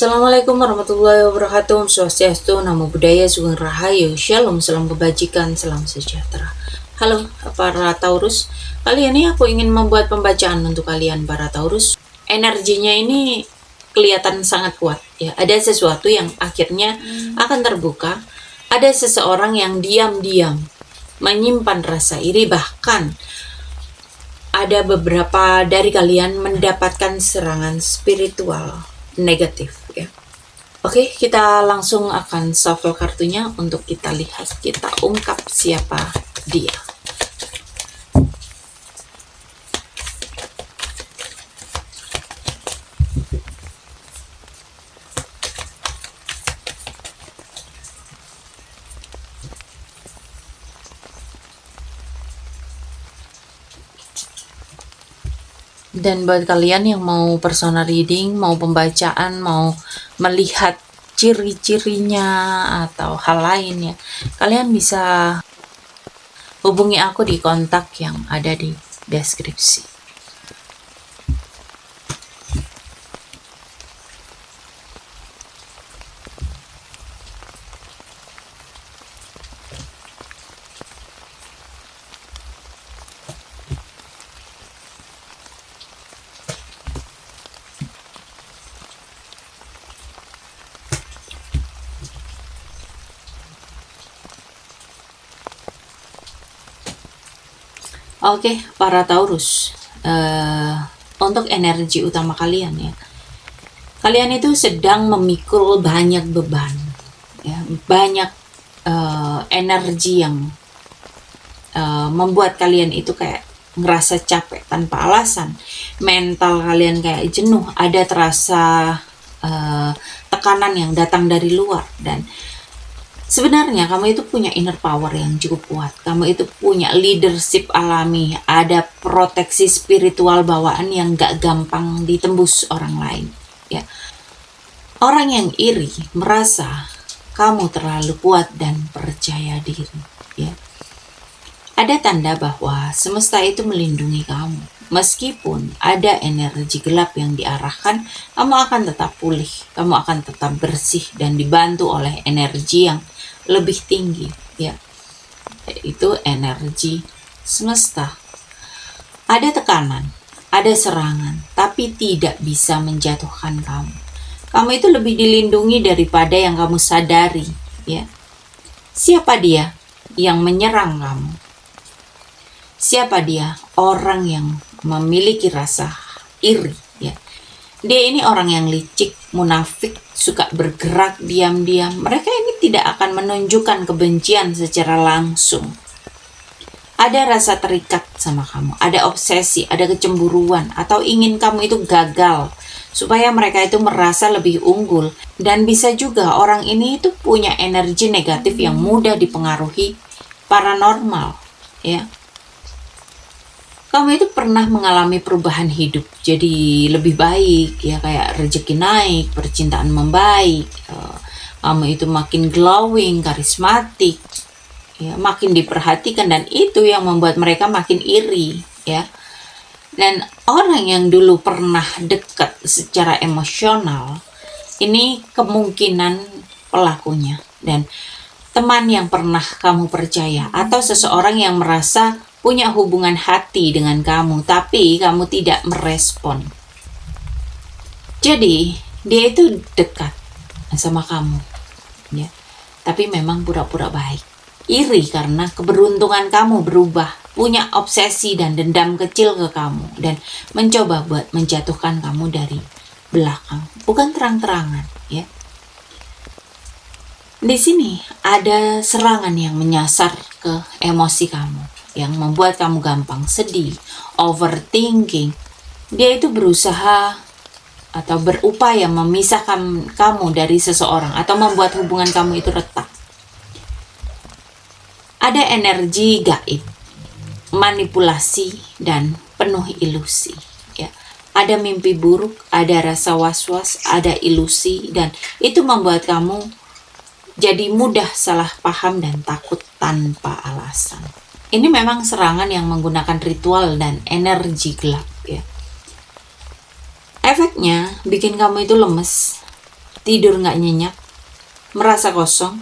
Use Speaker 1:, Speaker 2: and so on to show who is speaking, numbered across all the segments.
Speaker 1: Assalamualaikum warahmatullahi wabarakatuh. Om Swastiastu, Namo Buddhaya, Sugeng Rahayu, Shalom, salam kebajikan, salam sejahtera. Halo para Taurus, kali ini aku ingin membuat pembacaan untuk kalian para Taurus. Energinya ini kelihatan sangat kuat ya. Ada sesuatu yang akhirnya akan terbuka. Ada seseorang yang diam-diam menyimpan rasa iri, bahkan ada beberapa dari kalian mendapatkan serangan spiritual negatif ya. Oke, kita langsung akan shuffle kartunya untuk kita lihat, kita ungkap siapa dia. Dan buat kalian yang mau personal reading, mau pembacaan, mau melihat ciri-cirinya atau hal lain ya, kalian bisa hubungi aku di kontak yang ada di deskripsi. Oke, para Taurus, untuk energi utama kalian ya, kalian itu sedang memikul banyak beban, ya, banyak energi yang membuat kalian itu kayak ngerasa capek tanpa alasan, mental kalian kayak jenuh, ada terasa tekanan yang datang dari luar. Dan sebenarnya kamu itu punya inner power yang cukup kuat. Kamu itu punya leadership alami, ada proteksi spiritual bawaan yang gak gampang ditembus orang lain. Ya, orang yang iri merasa kamu terlalu kuat dan percaya diri. Ya, ada tanda bahwa semesta itu melindungi kamu. Meskipun ada energi gelap yang diarahkan, kamu akan tetap pulih, kamu akan tetap bersih dan dibantu oleh energi yang lebih tinggi ya, yaitu energi semesta. Ada tekanan, ada serangan, tapi tidak bisa menjatuhkan kamu. Kamu itu lebih dilindungi daripada yang kamu sadari ya. Siapa dia yang menyerang kamu? Siapa dia? Orang yang memiliki rasa iri ya. Dia ini orang yang licik, munafik, suka bergerak diam-diam. Mereka ini tidak akan menunjukkan kebencian secara langsung. Ada rasa terikat sama kamu, ada obsesi, ada kecemburuan, atau ingin kamu itu gagal, supaya mereka itu merasa lebih unggul. Dan bisa juga orang ini itu punya energi negatif yang mudah dipengaruhi paranormal ya. Kamu itu pernah mengalami perubahan hidup jadi lebih baik ya, kayak rezeki naik, percintaan membaik, kamu itu makin glowing, karismatik ya, makin diperhatikan, dan itu yang membuat mereka makin iri ya. Dan orang yang dulu pernah dekat secara emosional ini kemungkinan pelakunya, dan teman yang pernah kamu percaya atau seseorang yang merasa punya hubungan hati dengan kamu, tapi kamu tidak merespon. Jadi dia itu dekat sama kamu ya, tapi memang pura-pura baik. Iri karena keberuntungan kamu berubah, punya obsesi dan dendam kecil ke kamu, dan mencoba buat menjatuhkan kamu dari belakang, bukan terang-terangan ya. Di sini ada serangan yang menyasar ke emosi kamu, yang membuat kamu gampang sedih, overthinking. Dia itu berusaha atau berupaya memisahkan kamu dari seseorang atau membuat hubungan kamu itu retak. Ada energi gaib, manipulasi, dan penuh ilusi ya. Ada mimpi buruk, ada rasa was-was, ada ilusi, dan itu membuat kamu jadi mudah salah paham dan takut tanpa alasan. Ini memang serangan yang menggunakan ritual dan energi gelap ya. Efeknya bikin kamu itu lemes, tidur nggak nyenyak, merasa kosong,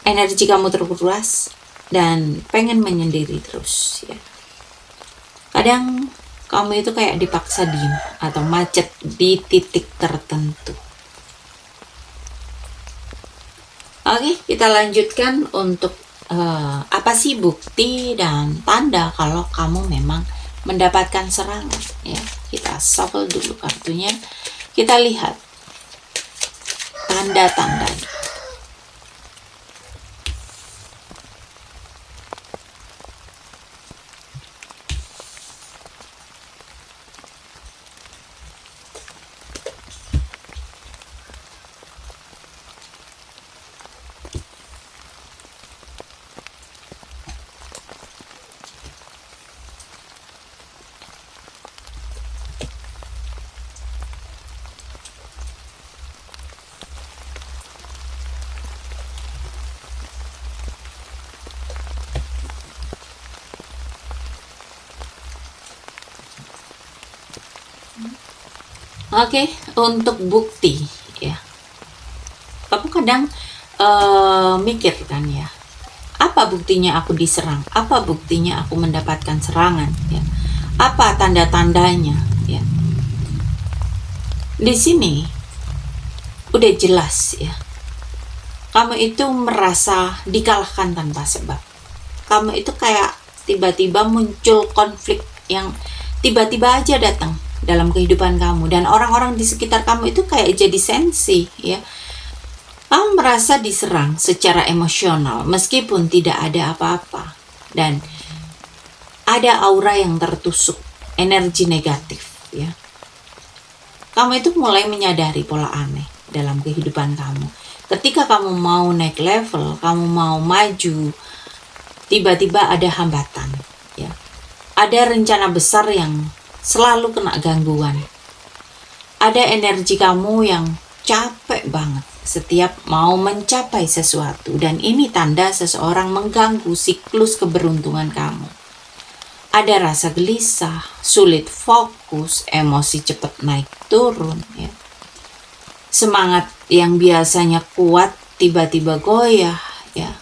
Speaker 1: energi kamu terkuras, dan pengen menyendiri terus ya. Kadang kamu itu kayak dipaksa diem atau macet di titik tertentu. Oke, kita lanjutkan untuk apa sih bukti dan tanda kalau kamu memang mendapatkan serangan ya. Kita shuffle dulu kartunya, kita lihat tanda-tandanya. Oke, untuk bukti ya. Kamu kadang mikir kan ya, apa buktinya aku diserang? Apa buktinya aku mendapatkan serangan ya? Apa tanda-tandanya ya? Di sini udah jelas ya. Kamu itu merasa dikalahkan tanpa sebab. Kamu itu kayak tiba-tiba muncul konflik yang tiba-tiba aja datang dalam kehidupan kamu, dan orang-orang di sekitar kamu itu kayak jadi sensi ya. Kamu merasa diserang secara emosional meskipun tidak ada apa-apa, dan ada aura yang tertusuk, energi negatif ya. Kamu itu mulai menyadari pola aneh dalam kehidupan kamu. Ketika kamu mau naik level, kamu mau maju, tiba-tiba ada hambatan ya. Ada rencana besar yang selalu kena gangguan. Ada energi kamu yang capek banget setiap mau mencapai sesuatu, dan ini tanda seseorang mengganggu siklus keberuntungan kamu. Ada rasa gelisah, sulit fokus, emosi cepat naik turun ya. Semangat yang biasanya kuat tiba-tiba goyah ya.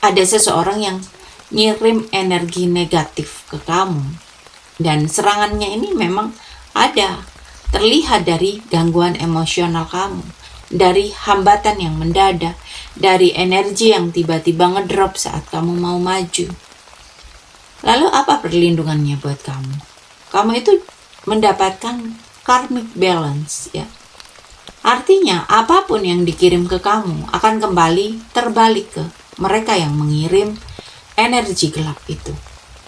Speaker 1: Ada seseorang yang ngirim energi negatif ke kamu, dan serangannya ini memang ada, terlihat dari gangguan emosional kamu, dari hambatan yang mendadak, dari energi yang tiba-tiba ngedrop saat kamu mau maju. Lalu apa perlindungannya buat kamu? Kamu itu mendapatkan karmic balance ya. Artinya apapun yang dikirim ke kamu akan kembali terbalik ke mereka yang mengirim energi gelap itu.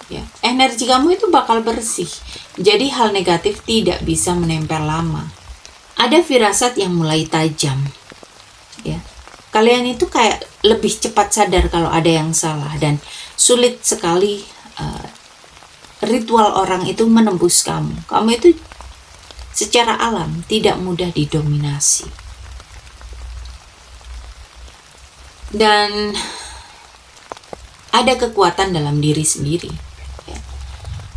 Speaker 1: Ya, energi kamu itu bakal bersih. Jadi hal negatif tidak bisa menempel lama. Ada firasat yang mulai tajam. Ya. Kalian itu kayak lebih cepat sadar kalau ada yang salah, dan sulit sekali ritual orang itu menembus kamu. Kamu itu secara alam tidak mudah didominasi. Dan ada kekuatan dalam diri sendiri.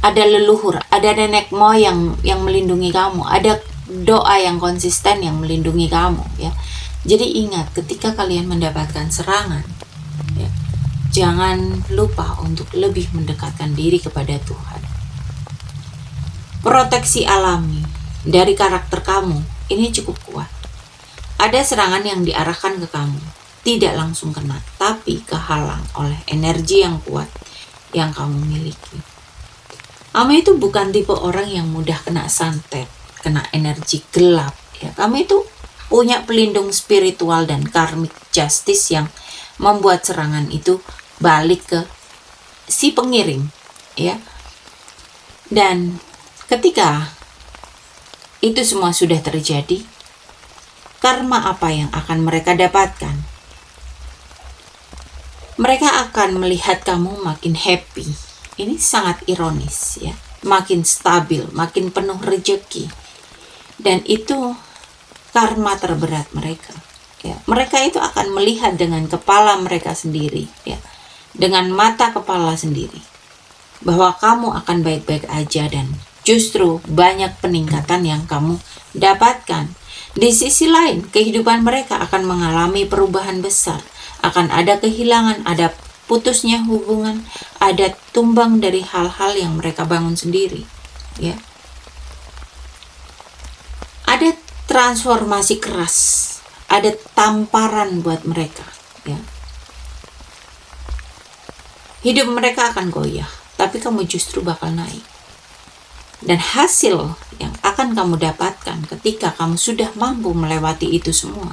Speaker 1: Ada leluhur, ada nenek moyang yang melindungi kamu, ada doa yang konsisten yang melindungi kamu ya. Jadi ingat, ketika kalian mendapatkan serangan ya, jangan lupa untuk lebih mendekatkan diri kepada Tuhan. Proteksi alami dari karakter kamu ini cukup kuat. Ada serangan yang diarahkan ke kamu, tidak langsung kena, tapi kehalang oleh energi yang kuat yang kamu miliki. Kamu itu bukan tipe orang yang mudah kena santet, kena energi gelap ya. Kamu itu punya pelindung spiritual dan karmic justice yang membuat serangan itu balik ke si pengirim ya. Dan ketika itu semua sudah terjadi, karma apa yang akan mereka dapatkan? Mereka akan melihat kamu makin happy. Ini sangat ironis ya, makin stabil, makin penuh rejeki, dan itu karma terberat mereka. Ya, mereka itu akan melihat dengan kepala mereka sendiri, ya, dengan mata kepala sendiri, bahwa kamu akan baik-baik aja, dan justru banyak peningkatan yang kamu dapatkan. Di sisi lain, kehidupan mereka akan mengalami perubahan besar. Akan ada kehilangan, ada putusnya hubungan, ada tumbang dari hal-hal yang mereka bangun sendiri. Ya. Ada transformasi keras, ada tamparan buat mereka. Ya. Hidup mereka akan goyah, tapi kamu justru bakal naik. Dan hasil yang akan kamu dapatkan ketika kamu sudah mampu melewati itu semua,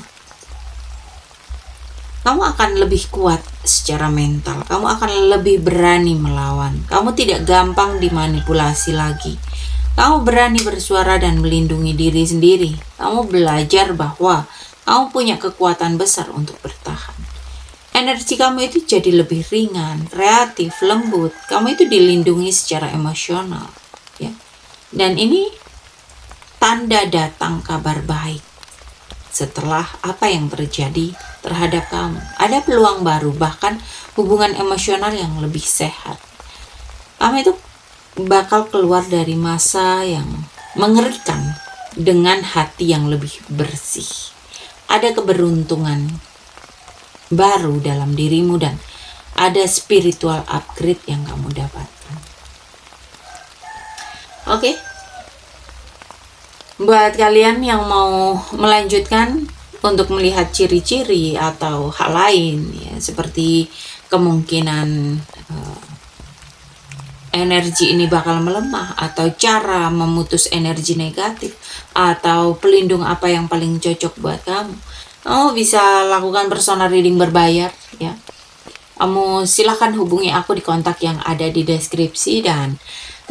Speaker 1: kamu akan lebih kuat secara mental, kamu akan lebih berani melawan, kamu tidak gampang dimanipulasi lagi, kamu berani bersuara dan melindungi diri sendiri, kamu belajar bahwa kamu punya kekuatan besar untuk bertahan. Energi kamu itu jadi lebih ringan, kreatif, lembut, kamu itu dilindungi secara emosional, ya. Dan ini tanda datang kabar baik. Setelah apa yang terjadi terhadap kamu, ada peluang baru, bahkan hubungan emosional yang lebih sehat. Kamu itu bakal keluar dari masa yang mengerikan dengan hati yang lebih bersih. Ada keberuntungan baru dalam dirimu dan ada spiritual upgrade yang kamu dapatkan. Oke. Buat kalian yang mau melanjutkan untuk melihat ciri-ciri atau hal lain, ya, seperti kemungkinan energi ini bakal melemah, atau cara memutus energi negatif, atau pelindung apa yang paling cocok buat kamu, kamu bisa lakukan personal reading berbayar, ya. Kamu silahkan hubungi aku di kontak yang ada di deskripsi. Dan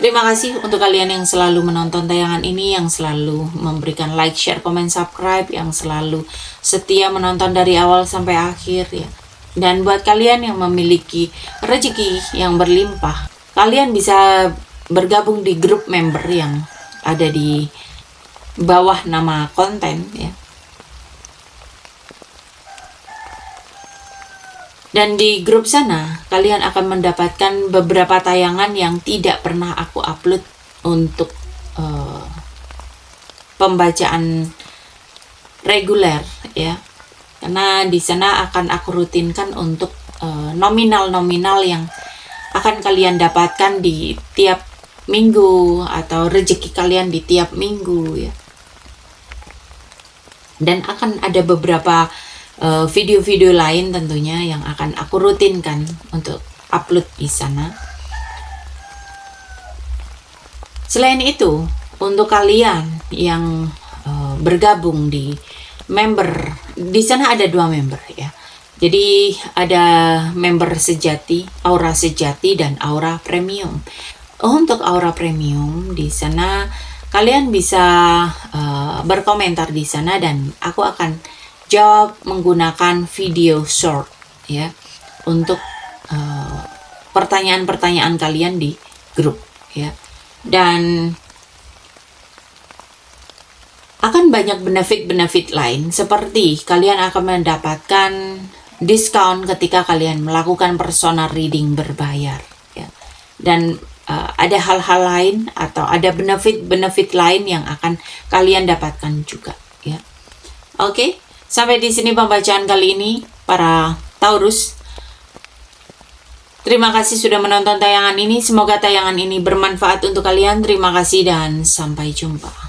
Speaker 1: terima kasih untuk kalian yang selalu menonton tayangan ini, yang selalu memberikan like, share, komen, subscribe, yang selalu setia menonton dari awal sampai akhir, ya. Dan buat kalian yang memiliki rezeki yang berlimpah, kalian bisa bergabung di grup member yang ada di bawah nama konten, ya. Dan di grup sana, kalian akan mendapatkan beberapa tayangan yang tidak pernah aku upload untuk pembacaan reguler, ya. Karena di sana akan aku rutinkan untuk nominal-nominal yang akan kalian dapatkan di tiap minggu, atau rezeki kalian di tiap minggu, ya. Dan akan ada beberapa video-video lain tentunya yang akan aku rutinkan untuk upload di sana. Selain itu, untuk kalian yang bergabung di member, di sana ada 2 member, ya. Jadi ada member sejati, aura sejati, dan aura premium. Untuk aura premium di sana kalian bisa berkomentar di sana dan aku akan jawab menggunakan video short, ya, untuk pertanyaan-pertanyaan kalian di grup, ya. Dan akan banyak benefit-benefit lain, seperti kalian akan mendapatkan diskon ketika kalian melakukan personal reading berbayar, ya. Dan ada hal-hal lain atau ada benefit-benefit lain yang akan kalian dapatkan juga, ya. Oke. Sampai di sini pembacaan kali ini, para Taurus. Terima kasih sudah menonton tayangan ini. Semoga tayangan ini bermanfaat untuk kalian. Terima kasih dan sampai jumpa.